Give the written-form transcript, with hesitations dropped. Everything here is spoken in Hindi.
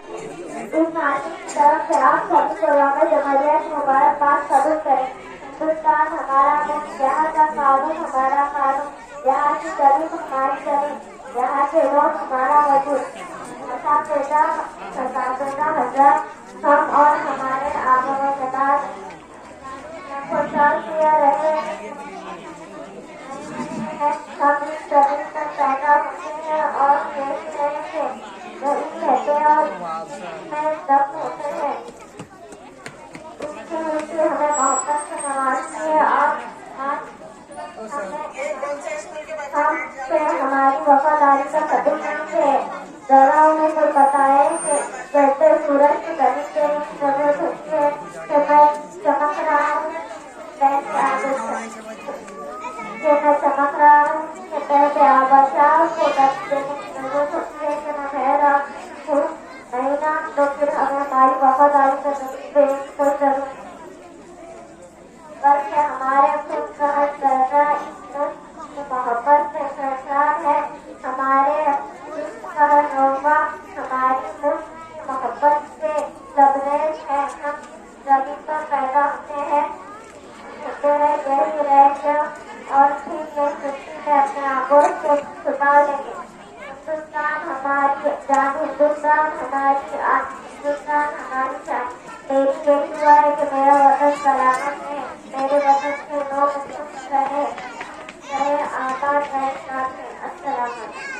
इस नाते की तरफ से आप सभी को यौम जमहूरियत की मुबारकबाद कबूल करें। हिंदुस्तान हमारा मुल्क, यहाँ का कानून हमारा कानून, यहाँ की जमीन हमारी जमीन, यहाँ के लोग हमारा वजूद। असातिज़ा हज़रात, हम और हमारे आबा व अजदाद खुशहाल किया रहे हैं। हम इस जमीन पर पैदा होते हैं और यही रहेंगे, यही रहते हैं और में दफन होते हैं। इससे हमें मोहब्बत से नवाजती है और हमसे हमारी वफादारी का कदर करेंगे। जरा उन्हें कोई बताए कि जैसे सूरज की गली के जरूरत होती है कि मैं चमक रहा हूँ, मैं चमक रहा हूँ कि पहले आबाशाह को दर्द देने की जरूरत होती है कि मैं कह रहा हूँ नहीं ना, तो फिर हमें हमारी वफादारी का कोई जरूरत नहीं, बल्कि हमारे खुद का दर्जा मोहब्बत से सरकार है। हमारे का नौवा हमारी मुल्क मोहब्बत से लबरेज है। हम जमीन पर पैदा होते हैं, यही रहेंगे और ठीक है मिट्टी में अपने आंखों से छुपा लेंगे। हिंदुस्तान हमारी जान, हिंदुस्तान हमारी आन, हिंदुस्तान हमारी जान। मेरी यही दुआ है कि मेरा वतन सलामत है, मेरे वतन के लोग खुश रहे, आबाद रहे। अस्सलाम वालेकुम।